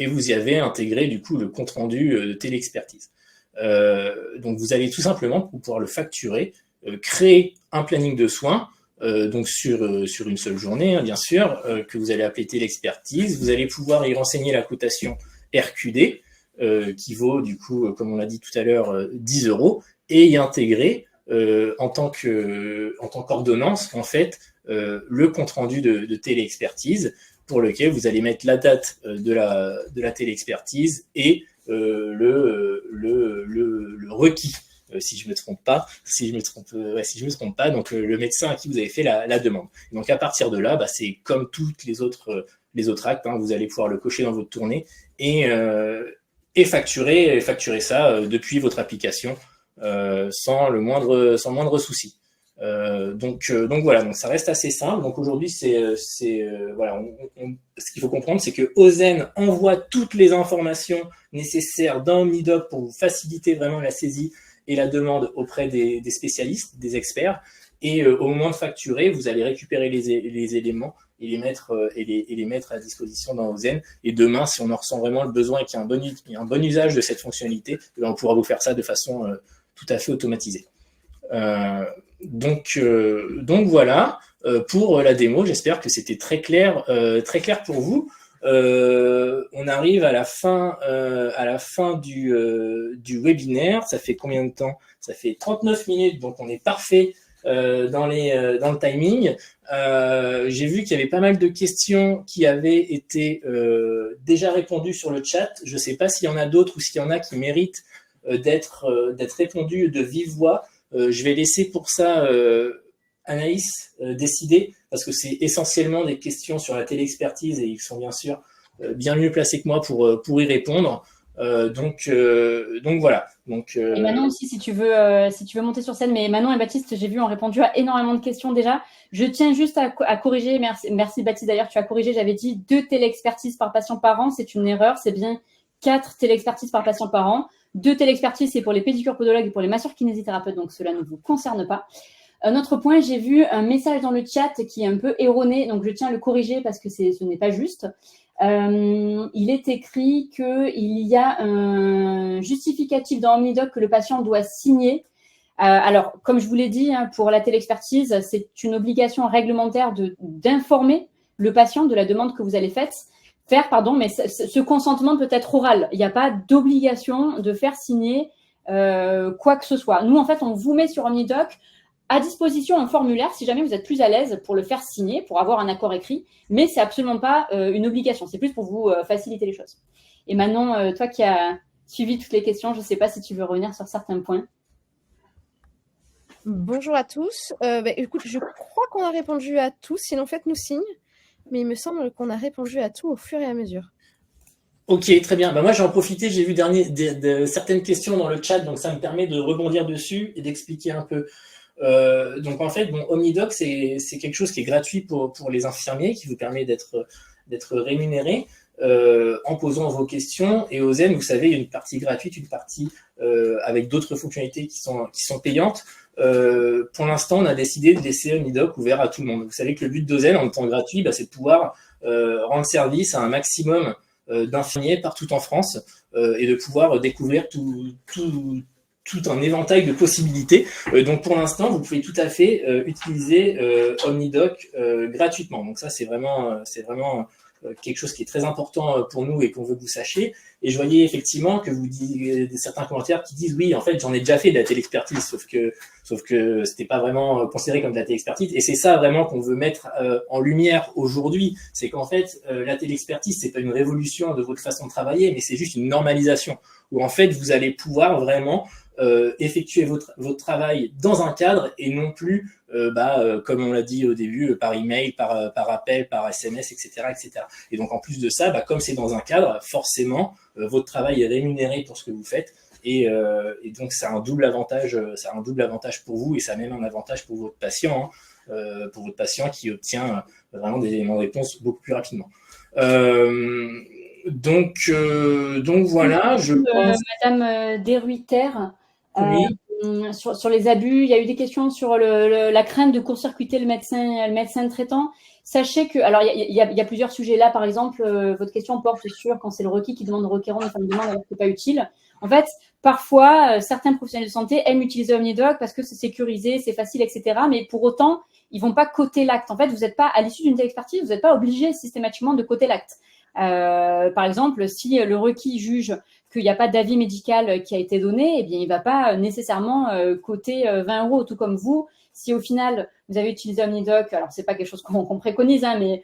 Speaker 1: vous y avez intégré du coup le compte rendu de téléexpertise. Donc vous allez tout simplement, pour pouvoir le facturer, créer un planning de soins. Donc sur une seule journée, hein, bien sûr, que vous allez appeler téléexpertise. Vous allez pouvoir y renseigner la cotation RQD, qui vaut du coup, comme on l'a dit tout à l'heure, 10 €, et y intégrer en tant qu'ordonnance, en fait, le compte-rendu de téléexpertise, pour lequel vous allez mettre la date de la téléexpertise et le requis. Si je me trompe pas, donc le médecin à qui vous avez fait la demande. Donc à partir de là, c'est comme toutes les autres actes, hein, vous allez pouvoir le cocher dans votre tournée et facturer ça depuis votre application sans le moindre souci. Donc voilà, donc ça reste assez simple. Donc aujourd'hui, voilà, ce qu'il faut comprendre, c'est que Ozen envoie toutes les informations nécessaires dans OmniDoc pour vous faciliter vraiment la saisie et la demande auprès des spécialistes, des experts. Et au moment de facturer, vous allez récupérer les éléments et les mettre à disposition dans Ozen. Et demain, si on en ressent vraiment le besoin et qu'il y a un bon usage de cette fonctionnalité, on pourra vous faire ça de façon tout à fait automatisée. Donc voilà pour la démo. J'espère que c'était très clair pour vous. On arrive à la fin du webinaire. Ça fait combien de temps? Ça fait 39 minutes, donc on est parfait dans le timing. J'ai vu qu'il y avait pas mal de questions qui avaient été déjà répondues sur le chat. Je ne sais pas s'il y en a d'autres ou s'il y en a qui méritent d'être répondues de vive voix. Je vais laisser pour ça Anaïs décider, parce que c'est essentiellement des questions sur la téléexpertise et ils sont bien sûr bien mieux placés que moi pour y répondre. Donc voilà.
Speaker 2: Et Manon aussi, si tu veux monter sur scène, mais Manon et Baptiste, j'ai vu, ont répondu à énormément de questions déjà. Je tiens juste à corriger, merci Baptiste d'ailleurs, tu as corrigé, j'avais dit 2 téléexpertises par patient par an, c'est une erreur, c'est bien 4 téléexpertises par patient par an. 2 téléexpertises, c'est pour les pédicures podologues et pour les masseurs kinésithérapeutes, donc cela ne vous concerne pas. Un autre point, j'ai vu un message dans le chat qui est un peu erroné, donc je tiens à le corriger parce que ce n'est pas juste. Il est écrit qu'il y a un justificatif dans OmniDoc que le patient doit signer. Alors, comme je vous l'ai dit, hein, pour la téléexpertise, c'est une obligation réglementaire d'informer le patient de la demande que vous allez faire, mais ce consentement peut être oral. Il n'y a pas d'obligation de faire signer quoi que ce soit. Nous, en fait, on vous met sur OmniDoc à disposition un formulaire si jamais vous êtes plus à l'aise pour le faire signer, pour avoir un accord écrit, mais c'est absolument pas une obligation. C'est plus pour vous faciliter les choses. Et Manon, toi qui as suivi toutes les questions. Je ne sais pas si tu veux revenir sur certains points.
Speaker 3: Bonjour à tous. Écoute, je crois qu'on a répondu à tous, sinon faites-nous signe. Mais il me semble qu'on a répondu à tout au fur et à mesure.
Speaker 1: Ok, très bien. Moi, j'ai en profité, j'ai vu certaines questions dans le chat, donc ça me permet de rebondir dessus et d'expliquer un peu. Donc en fait, OmniDoc, c'est quelque chose qui est gratuit pour les infirmiers, qui vous permet d'être rémunéré en posant vos questions. Et au Zen, vous savez, il y a une partie gratuite, une partie avec d'autres fonctionnalités qui sont payantes. Pour l'instant, on a décidé de laisser OmniDoc ouvert à tout le monde. Vous savez que le but d'Ozen, en étant gratuit, c'est de pouvoir rendre service à un maximum d'infirmiers partout en France et de pouvoir découvrir tout un éventail de possibilités. Donc pour l'instant, vous pouvez tout à fait utiliser OmniDoc gratuitement. Donc ça, c'est vraiment quelque chose qui est très important pour nous et qu'on veut que vous sachiez. Et je voyais effectivement que vous dites certains commentaires qui disent oui, en fait, j'en ai déjà fait de la téléexpertise, sauf que c'était pas vraiment considéré comme de la téléexpertise. Et c'est ça vraiment qu'on veut mettre en lumière aujourd'hui, c'est qu'en fait, la téléexpertise, c'est pas une révolution de votre façon de travailler, mais c'est juste une normalisation où en fait, vous allez pouvoir vraiment effectuer votre travail dans un cadre et non plus comme on l'a dit au début, par email, par appel, par SMS, etc., etc. Et donc en plus de ça, comme c'est dans un cadre, forcément, votre travail est rémunéré pour ce que vous faites. Et donc c'est un double avantage, pour vous, et ça a même un avantage pour votre patient, qui obtient vraiment des éléments de réponse beaucoup plus rapidement. Donc voilà, je pense.
Speaker 2: Madame Desruiter,
Speaker 1: oui.
Speaker 2: Sur les abus, il y a eu des questions sur la crainte de court-circuiter le médecin traitant. Sachez que, alors il y a plusieurs sujets là, par exemple, votre question porte sur quand c'est le requis qui demande au requérant de faire une demande alors que c'est pas utile. En fait, parfois, certains professionnels de santé aiment utiliser OmniDoc parce que c'est sécurisé, c'est facile, etc. Mais pour autant, ils vont pas coter l'acte. En fait, vous n'êtes pas, à l'issue d'une telle expertise, vous n'êtes pas obligé systématiquement de coter l'acte. Par exemple, si le requis juge qu'il n'y a pas d'avis médical qui a été donné, eh bien, il ne va pas nécessairement coter 20 €, tout comme vous. Si au final, vous avez utilisé OmniDoc, alors c'est pas quelque chose qu'on préconise, mais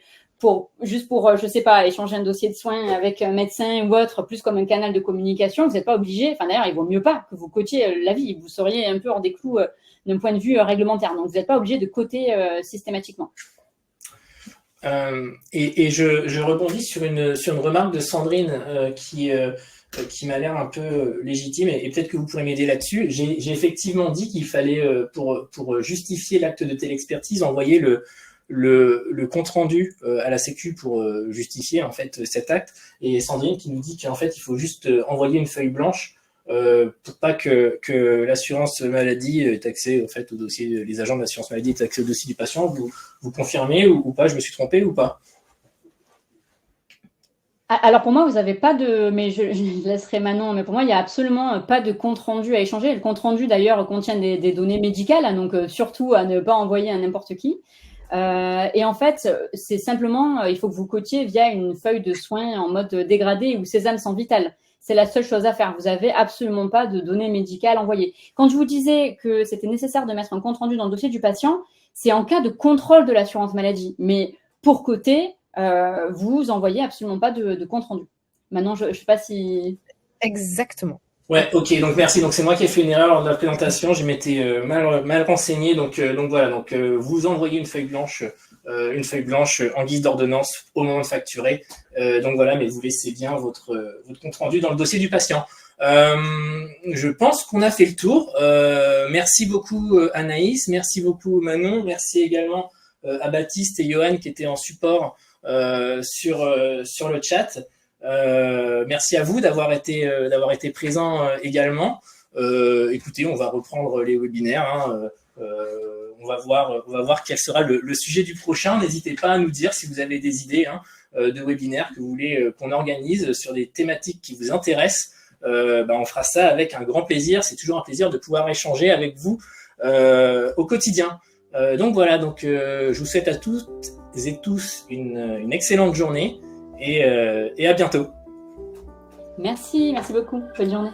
Speaker 2: juste pour, je sais pas, échanger un dossier de soins avec un médecin ou autre, plus comme un canal de communication, vous n'êtes pas obligé, enfin d'ailleurs, il vaut mieux pas que vous cotiez l'avis, vous seriez un peu hors des clous d'un point de vue réglementaire. Donc, vous n'êtes pas obligé de coter systématiquement.
Speaker 1: Et je rebondis sur une remarque de Sandrine qui m'a l'air un peu légitime, et peut-être que vous pourrez m'aider là-dessus. J'ai effectivement dit qu'il fallait, pour justifier l'acte de téléexpertise, envoyer le compte-rendu à la Sécu pour justifier en fait cet acte. Et Sandrine qui nous dit qu'en fait, il faut juste envoyer une feuille blanche pour pas que l'assurance maladie ait accès en fait, au dossier, les agents de l'assurance maladie aient accès au dossier du patient. Vous confirmez ou pas? Je me suis trompé ou pas?
Speaker 2: Alors pour moi, vous n'avez pas de, mais je laisserai Manon, mais pour moi, il n'y a absolument pas de compte-rendu à échanger. Le compte-rendu, d'ailleurs, contient des données médicales, donc surtout à ne pas envoyer à n'importe qui. Et en fait, c'est simplement, il faut que vous cotiez via une feuille de soins en mode dégradé ou sésame sans vital. C'est la seule chose à faire. Vous n'avez absolument pas de données médicales envoyées. Quand je vous disais que c'était nécessaire de mettre un compte-rendu dans le dossier du patient, c'est en cas de contrôle de l'assurance maladie. Mais pour coter, vous envoyez absolument pas de compte-rendu. Maintenant, je ne sais pas si...
Speaker 3: Exactement.
Speaker 1: Ouais, ok, donc merci. Donc c'est moi qui ai fait une erreur lors de la présentation, je m'étais mal renseigné, donc voilà, donc vous envoyez une feuille blanche en guise d'ordonnance au moment de facturer. Donc voilà, mais vous laissez bien votre compte rendu dans le dossier du patient. Je pense qu'on a fait le tour. Merci beaucoup Anaïs, merci beaucoup Manon, merci également à Baptiste et Johan qui étaient en support sur le chat. Merci à vous d'avoir été présents également. Écoutez, on va reprendre les webinaires. On va voir quel sera le sujet du prochain. N'hésitez pas à nous dire si vous avez des idées de webinaires que vous voulez qu'on organise sur des thématiques qui vous intéressent. On fera ça avec un grand plaisir. C'est toujours un plaisir de pouvoir échanger avec vous au quotidien. Donc voilà, je vous souhaite à toutes et tous une excellente journée et à bientôt.
Speaker 2: Merci beaucoup. Bonne journée.